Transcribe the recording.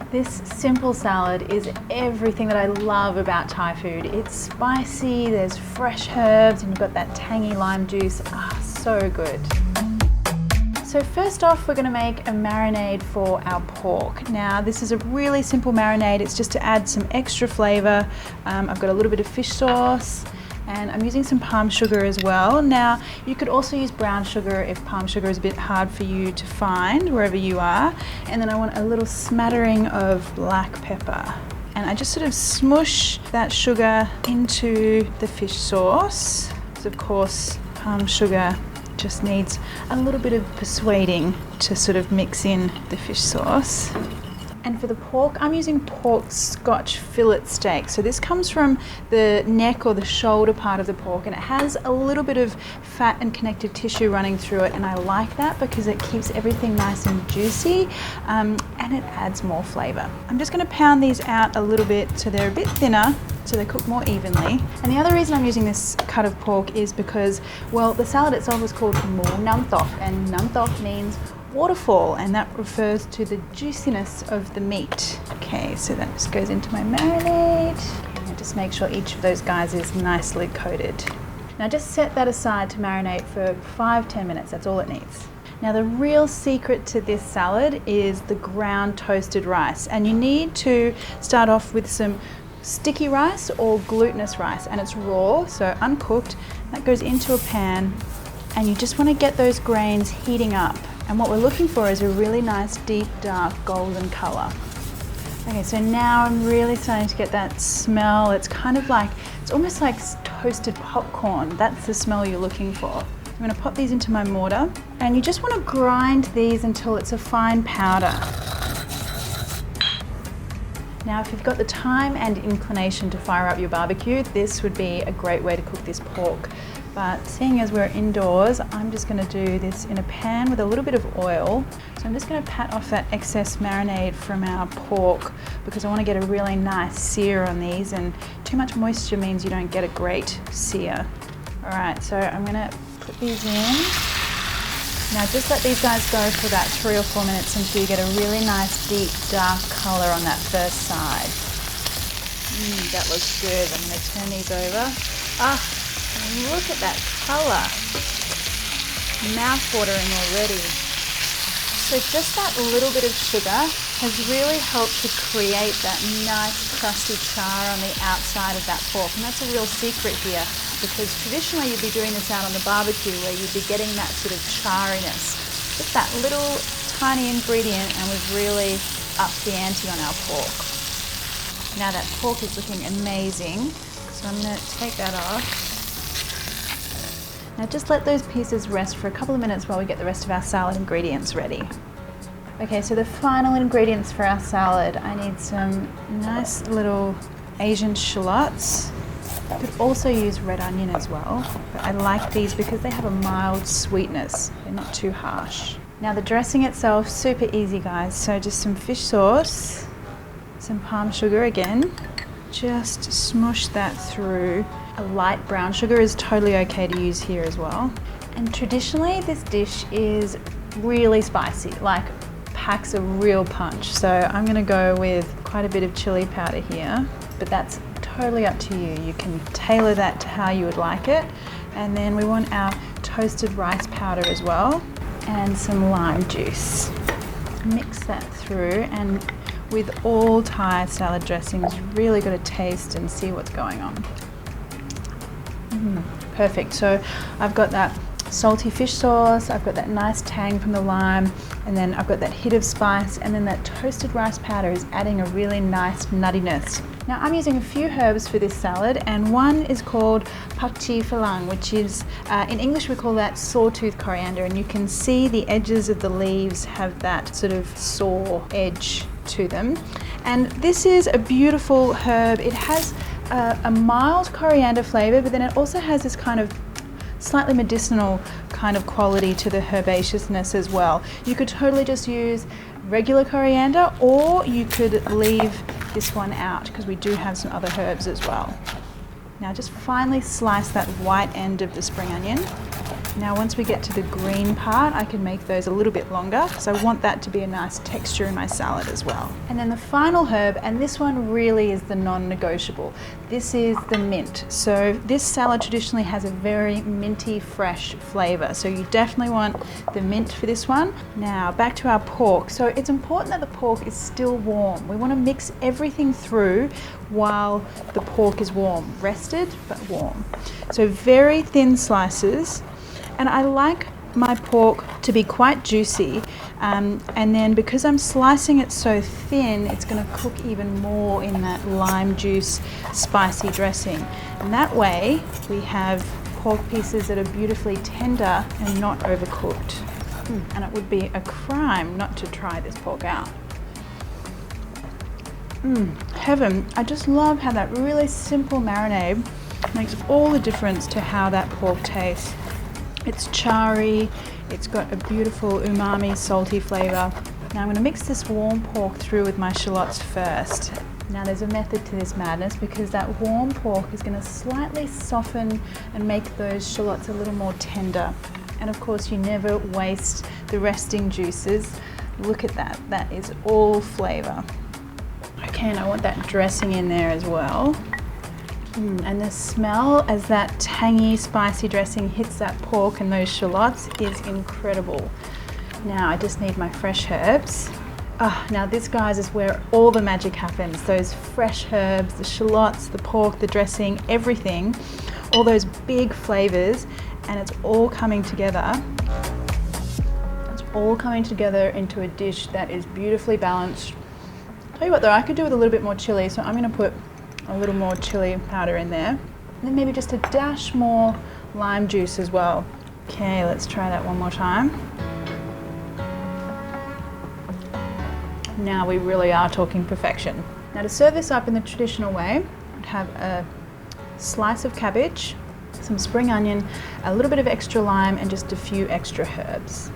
This simple salad is everything that I love about Thai food. It's spicy, there's fresh herbs, and you've got that tangy lime juice. Ah, so good. So first off, we're going to make a marinade for our pork. Now this is a really simple marinade. It's just to add some extra flavour. I've got a little bit of fish sauce, and I'm using some palm sugar as well. Now you could also use brown sugar if palm sugar is a bit hard for you to find wherever you are. And then I want a little smattering of black pepper. And I just sort of smush that sugar into the fish sauce. So of course, palm sugar just needs a little bit of persuading to sort of mix in the fish sauce. And for the pork, I'm using pork Scotch fillet steak. So this comes from the neck or the shoulder part of the pork, and it has a little bit of fat and connective tissue running through it, and I like that because it keeps everything nice and juicy, and it adds more flavour. I'm just going to pound these out a little bit so they're a bit thinner, so they cook more evenly. And the other reason I'm using this cut of pork is because, well, the salad itself is called mu nam tok, and nam tok means waterfall, and that refers to the juiciness of the meat. Okay, so that just goes into my marinade. And just make sure each of those guys is nicely coated. Now just set that aside to marinate for 5-10 minutes, that's all it needs. Now the real secret to this salad is the ground toasted rice, and you need to start off with some sticky rice or glutinous rice, and it's raw, so uncooked. That goes into a pan, and you just want to get those grains heating up. And what we're looking for is a really nice deep dark golden colour. Okay, so now I'm really starting to get that smell. It's kind of like, it's almost like toasted popcorn. That's the smell you're looking for. I'm going to pop these into my mortar, and you just want to grind these until it's a fine powder. Now if you've got the time and inclination to fire up your barbecue, this would be a great way to cook this pork. But seeing as we're indoors, I'm just going to do this in a pan with a little bit of oil. So I'm just going to pat off that excess marinade from our pork because I want to get a really nice sear on these, and too much moisture means you don't get a great sear. All right, so I'm going to put these in. Now just let these guys go for about 3 or 4 minutes until you get a really nice deep dark colour on that first side. That looks good. I'm going to turn these over. Look at that colour. Mouth-watering already. So just that little bit of sugar has really helped to create that nice crusty char on the outside of that pork. And that's a real secret here, because traditionally you'd be doing this out on the barbecue where you'd be getting that sort of charriness. Just that little tiny ingredient, and we've really upped the ante on our pork. Now that pork is looking amazing, so I'm going to take that off. Now just let those pieces rest for a couple of minutes while we get the rest of our salad ingredients ready. Okay, so the final ingredients for our salad, I need some nice little Asian shallots. You could also use red onion as well, but I like these because they have a mild sweetness. They're not too harsh. Now the dressing itself, super easy guys. So just some fish sauce, some palm sugar again. Just smush that through. A light brown sugar is totally okay to use here as well. And traditionally this dish is really spicy, like packs a real punch. So I'm gonna go with quite a bit of chili powder here, but that's totally up to you. You can tailor that to how you would like it. And then we want our toasted rice powder as well, and some lime juice. Mix that through, and with all Thai salad dressings, you've really got to taste and see what's going on. Perfect. So I've got that salty fish sauce, I've got that nice tang from the lime, and then I've got that hit of spice, and then that toasted rice powder is adding a really nice nuttiness. Now I'm using a few herbs for this salad, and one is called pak chi phalang, which is, in English we call that sawtooth coriander, and you can see the edges of the leaves have that sort of saw edge to them. And this is a beautiful herb. It has a mild coriander flavour, but then it also has this kind of slightly medicinal kind of quality to the herbaceousness as well. You could totally just use regular coriander, or you could leave this one out because we do have some other herbs as well. Now just finely slice that white end of the spring onion. Now once we get to the green part, I can make those a little bit longer because I want that to be a nice texture in my salad as well. And then the final herb, and this one really is the non-negotiable. This is the mint. So this salad traditionally has a very minty, fresh flavor. So you definitely want the mint for this one. Now back to our pork. So it's important that the pork is still warm. We want to mix everything through while the pork is warm, rested but warm. So very thin slices. And I like my pork to be quite juicy, and then because I'm slicing it so thin, it's going to cook even more in that lime juice spicy dressing. And that way we have pork pieces that are beautifully tender and not overcooked. And it would be a crime not to try this pork out. Heaven. I just love how that really simple marinade makes all the difference to how that pork tastes. It's charry, it's got a beautiful umami, salty flavour. Now I'm going to mix this warm pork through with my shallots first. Now there's a method to this madness because that warm pork is going to slightly soften and make those shallots a little more tender. And of course you never waste the resting juices. Look at that, that is all flavour. Okay, and I want that dressing in there as well. And the smell as that tangy, spicy dressing hits that pork and those shallots is incredible. Now I just need my fresh herbs. Now this, guys, is where all the magic happens. Those fresh herbs, the shallots, the pork, the dressing, everything, all those big flavors, and it's all coming together. It's all coming together into a dish that is beautifully balanced. Tell you what though, I could do with a little bit more chili, so I'm going to put a little more chili powder in there. And then maybe just a dash more lime juice as well. Okay, let's try that one more time. Now we really are talking perfection. Now to serve this up in the traditional way, I'd have a slice of cabbage, some spring onion, a little bit of extra lime, and just a few extra herbs.